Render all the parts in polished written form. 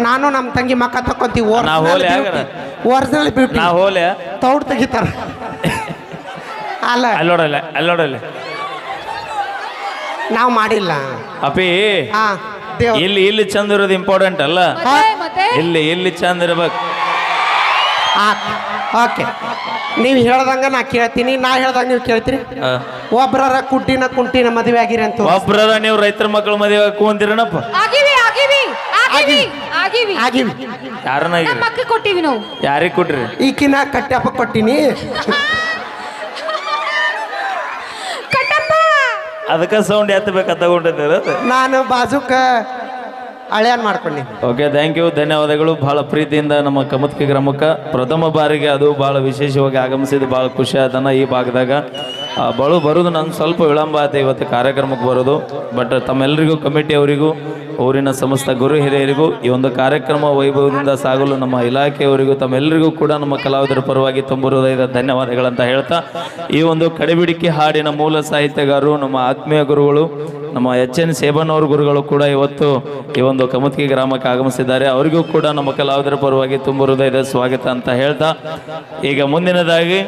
ನಾನು ನಮ್ಮ ತಂಗಿ ಮಕ್ಕ ತಕೊಂತೀವಿ ಒರಿಜಿನಲ್ ಬ್ಯೂಟಿ ನಾ ಹೋಲೆ ತೌಡ್ ತೆಗಿತಾರ ಅಲ್ಲ ಅಲ್ಲೋಡಲ್ಲ ನಾವು ಮಾಡಿಲ್ಲ ಅಪಿ ಹಾ ದೇವ್ ಇಲ್ಲಿ ಚಂದ ಇರೋದು ಇಂಪಾರ್ಟೆಂಟ್ ಅಲ್ಲ ಇಲ್ಲಿ ಚಂದ ಇರ್ಬೇಕು ಓಕೆ ನೀವು ಹೇಳ್ದಂಗ ನಾ ಕೇಳ್ತೀನಿ ನಾ ಹೇಳ್ದಂಗ ನೀವು ಕೇಳ್ತೀರಿ ಒಬ್ರರ ಕುಂಟಿನ ಮದುವೆ ಆಗಿರಿ ಅಂತ ಒಬ್ರರ ನೀವು ರೈತರ ಮಕ್ಕಳ ಮದುವೆ ಕೂಂದಿರನಪ್ಪ ಆಗಿವಿ ಯಾರನ್ನ ಕೊಟ್ಟಿವಿ ನಾವು ಯಾರಿಗೆ ಕೊಟ್ರಿ ಈಕಿನ ಕಟ್ಟಪ್ಪ ಕೊಟ್ಟಿನಿ ಅದಕ್ಕೆ ಸೌಂಡ್ ಎತ್ತಬೇಕ ತಗೊಂಡಿದ್ದೀರ ನಾನು ಬಾಜುಕ ಹಳೆಯನ್ ಮಾಡ್ಕೊಂಡಿ ಓಕೆ ಥ್ಯಾಂಕ್ ಯು ಧನ್ಯವಾದಗಳು ಬಹಳ ಪ್ರೀತಿಯಿಂದ ನಮ್ಮ ಕಮತ್ಕಿ ಗ್ರಾಮಕ್ಕೆ ಪ್ರಥಮ ಬಾರಿಗೆ ಅದು ಬಹಳ ವಿಶೇಷವಾಗಿ ಆಗಮಿಸಿದ್ದು ಬಹಳ ಖುಷಿ ಆದನ ಈ ಭಾಗದಾಗ ಬರೋದು ನಾನು ಸ್ವಲ್ಪ ವಿಳಂಬ ಆಯ್ತು ಇವತ್ತು ಕಾರ್ಯಕ್ರಮಕ್ಕೆ ಬರೋದು ಬಟ್ ತಮ್ಮೆಲ್ಲರಿಗೂ ಕಮಿಟಿ ಅವರಿಗೂ ಊರಿನ ಸಮಸ್ತ ಗುರು ಹಿರಿಯರಿಗೂ ಈ ಒಂದು ಕಾರ್ಯಕ್ರಮ ವೈಭವದಿಂದ ಸಾಗಲು ನಮ್ಮ ಇಲಾಖೆಯವರಿಗೂ ತಮ್ಮೆಲ್ಲರಿಗೂ ಕೂಡ ನಮ್ಮ ಕಲಾವಿದರ ಪರವಾಗಿ ತುಂಬ ಹೃದಯದ ಧನ್ಯವಾದಗಳಂತ ಹೇಳ್ತಾ ಈ ಒಂದು ಕಡೆಬಿಡಿಕೆ ಹಾಡಿನ ಮೂಲ ಸಾಹಿತ್ಯಗಾರರು ನಮ್ಮ ಆತ್ಮೀಯ ಗುರುಗಳು ನಮ್ಮ ಎಚ್.ಎನ್. ಸೇಬಣ್ಣವ್ರ ಗುರುಗಳು ಕೂಡ ಇವತ್ತು ಈ ಒಂದು ಕಮತ್ಕಿ ಗ್ರಾಮಕ್ಕೆ ಆಗಮಿಸಿದ್ದಾರೆ ಅವರಿಗೂ ಕೂಡ ನಮ್ಮ ಕಲಾವಿದರ ಪರವಾಗಿ ತುಂಬ ಹೃದಯದ ಸ್ವಾಗತ ಅಂತ ಹೇಳ್ತಾ ಈಗ ಮುಂದಿನದಾಗಿ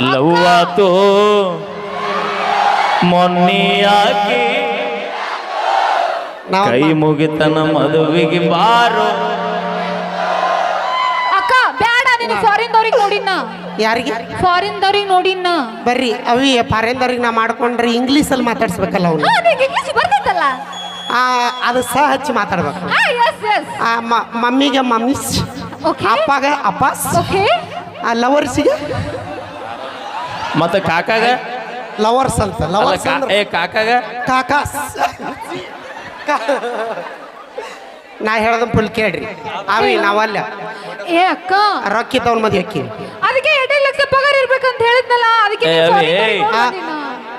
ಲವ್ವಾತೋ ಮೊನ್ನಿಯಾಗಿ ಕೈ ಮುಗಿತನ ಮದುವೆಗೆ ಬಾರೋ ಅಕ್ಕ ಬೇಡ ನೀನು ಫಾರಿನ್ ದವ್ರಿಗೆ ನೋಡಿನ ಯಾರಿಗೆ ಫಾರಿನ್ ದವ್ರಿಗೆ ನೋಡಿನ ಬರ್ರಿ ಅವಿ ಫಾರಿನ್ ದವ್ರಿಗೆ ನಾ ಮಾಡ್ಕೊಂಡ್ರೆ ಇಂಗ್ಲೀಷ್ ಅಲ್ಲಿ ಮಾತಾಡ್ಸ್ಬೇಕಲ್ಲ ಅವ್ನು ಇಂಗ್ಲಿಷ್ ಬರ್ತೈತಲ್ಲ ಅದು ಹಚ್ಚಿ ಮಾತಾಡ್ಬೇಕು ಮಮ್ಮಿಗೆ ಮಮ್ಮಿಸ್ ಅಪ್ಪಗ ಅಪ್ಪಾಸ್ ಲವರ್ಸಿಗೆ ಮತ್ತೆ ಕಾಕಾಗ ಲವರ್ಸ್ ಅಂತ ಲವರ್ಸ್ ಕಾಕಾಗ ಕಾಕಾಸ್ ನಾ ಹೇಳ್ದ ಫುಲ್ ಕೇಳ್ರಿ ಅವಿ ನಾವಲ್ಲ ಏ ಅಕ್ಕ ರೊಕ್ಕಿದ್ದವನ್ ಮದಿ ಅಕ್ಕಿ ಅದಕ್ಕೆ 2 ಲಕ್ಷ ಪಗಾರ ಇರ್ಬೇಕಂತ ಹೇಳಿದ್ನಲ್ಲ ಅದಕ್ಕೆ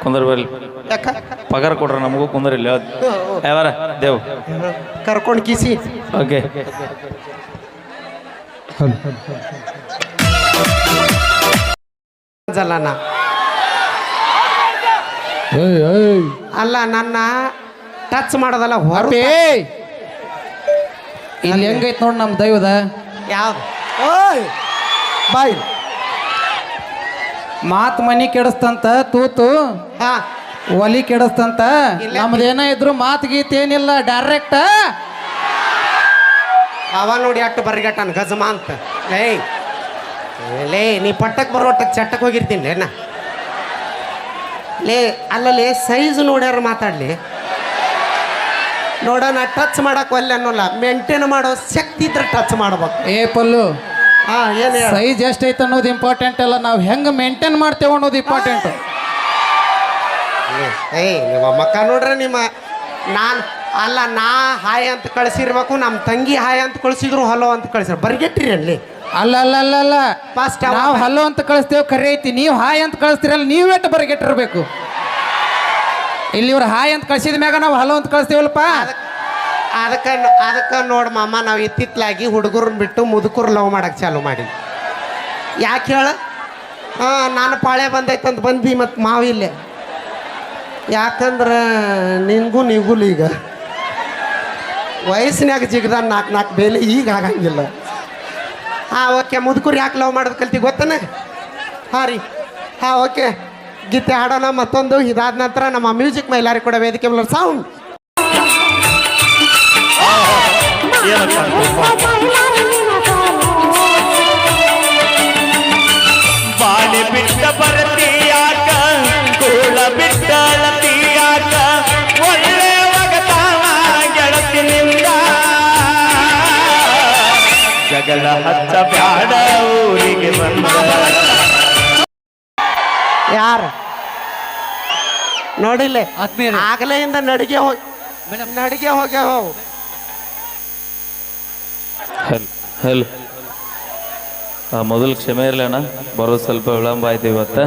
ಕುಂದರ್ ಬರ್ಲಿ ಪಗಾರ ಕೊಡ್ರ ನಮಗೂ ಕುಂದರಿಲ್ಲ ಯಾವಾರ ದೇವ್ ಕರ್ಕೊಂಡು ಕಿಸಿ ಓಕೆ ಅಲ್ಲ ನನ್ನ ಟಚ್ ಮಾಡೋದಲ್ಲ ಹೊರಪೇ ಇಲ್ಲಿ ಹೆಂಗೈತ್ ನೋಡ್ ನಮ್ ದೈವದ ಯಾವ್ದು ಬಾಯ್ ಮಾತ್ ಮನಿ ಕೆಡಿಸ್ತಂತ ತೂತು ಒಲಿ ಕೆಡಿಸ್ತಂತ ನಮ್ದೇನ ಇದ್ರು ಮಾತ್ ಗೀತ್ ಏನಿಲ್ಲ ಡೈರೆಕ್ಟ್ ಅವ ನೋಡಿ ಅಟ್ಟು ಬರ್ಗಟ್ಟನ್ ಗಜಮ ಅಂತ ಲೇ ನೀ ಪಟ್ಟಕ್ಕೆ ಬರೋಟ ಚಟ್ಟಕ್ಕೆ ಹೋಗಿರ್ತೀನಿ ನಾ ಲೇ ಅಲ್ಲಲ್ಲಿ ಸೈಜ್ ನೋಡ್ಯಾರ ಮಾತಾಡ್ಲಿ ನೋಡೋಣ ಟಚ್ ಮಾಡಕ್ ಒಲ್ಲೆ ಅನ್ನೋಲ್ಲ ಮೇಂಟೈನ್ ಮಾಡೋ ಶಕ್ತಿ ಇದ್ರೆ ಟಚ್ ಮಾಡ್ಬೇಕು ಏ ಪಲ್ಲು ಏನು ಸೈಜ್ ಎಷ್ಟೈತೆ ಅನ್ನೋದು ಇಂಪಾರ್ಟೆಂಟ್ ಅಲ್ಲ ನಾವು ಹೆಂಗೆ ಮೇಂಟೈನ್ ಮಾಡ್ತೇವೆ ಅನ್ನೋದು ಇಂಪಾರ್ಟೆಂಟ್ ನಿಮ್ಮ ಮಕ್ಕ ನೋಡ್ರೆ ನಿಮ್ಮ ನಾನು ಅಲ್ಲ ನಾ ಹಾಯ್ ಅಂತ ಕಳಿಸಿರ್ಬೇಕು ನಮ್ಮ ತಂಗಿ ಹಾಯ್ ಅಂತ ಕಳಿಸಿದ್ರು ಹಲೋ ಅಂತ ಕಳಿಸಿದ್ರು ಬರ್ಗೆಟ್ರಿ ಅಲ್ಲಿ ಅಲ್ಲ ಅಲ್ಲ ಅಲ್ಲ ಅಲ್ಲ ಫಸ್ಟ್ ನಾವು ಹಲೋ ಅಂತ ಕಳಿಸ್ತೇವೆ ಖರೆ ಐತಿ ನೀವು ಹಾಯ್ ಅಂತ ಕಳಿಸ್ತೀರಲ್ಲ ನೀವೇಟ್ ಬರ್ಗೆಟ್ಟಿರ್ಬೇಕು ಇಲ್ಲಿ ಇವ್ರು ಹಾಯ್ ಅಂತ ಕಳ್ಸಿದ ಮ್ಯಾಗ ನಾವು ಹಲೋ ಅಂತ ಕಳಿಸ್ತೇವಲ್ಪ ಅದಕ್ಕೆ ನೋಡಿ ಮಾಮ ನಾವು ಇತ್ತಿತ್ತಲಾಗಿ ಹುಡುಗರನ್ನ ಬಿಟ್ಟು ಮುದುಕರು ಲವ್ ಮಾಡಕ್ಕೆ ಚಾಲು ಮಾಡಿ ಯಾಕೆ ಹೇಳ ನಾನು ಪಾಳೆ ಬಂದೈತಂತ ಬಂದು ಮತ್ತು ಮಾವಿಲ್ಲೇ ಯಾಕಂದ್ರೆ ನಿನಗೂ ನಿಗುಲ್ ಈಗ ವಯಸ್ಸಿನಾಗ ಜಿಗ್ದ ನಾಲ್ಕು ಬೇಲೆ ಈಗ ಆಗಂಗಿಲ್ಲ ಓಕೆ ಮುದುಕರು ಯಾಕೆ ಲವ್ ಮಾಡೋದು ಕಲ್ತಿ ಗೊತ್ತನ ರೀ ಓಕೆ ಗೀತೆ ಹಾಡೋಣ ಮತ್ತೊಂದು ಇದಾದ ನಂತರ ನಮ್ಮ ಮ್ಯೂಸಿಕ್ ಮೈಲಾರಿ ಕೂಡ ವೇದಿಕೆ ಮೇಲೆ ಸೌಂಡ್ ಬಾಳೆ ಬಿಟ್ಟ ಬರತೀಯಾಕ ಕೂಳ ಬಿಟ್ಟಳತೀಯಾಕ ಒಳ್ಳೆ ಒಗತಾನ ಗೆಳತಿನಿಂದ ಜಗಳ ಹಚ್ಚ ಬ್ಯಾಡ ಊರಿಗೆ ಬಂದ ಯಾರು ನೋಡಿಲ್ಲ ಆಗಲೆಯಿಂದ ನಡಿಗೆ ಹೋಗ್ಯಾವ ಮೊದಲು ಕ್ಷಮೆ ಇರಲಿ ಅಣ್ಣ ಬರೋದು ಸ್ವಲ್ಪ ವಿಳಂಬ ಆಯ್ತು ಇವತ್ತು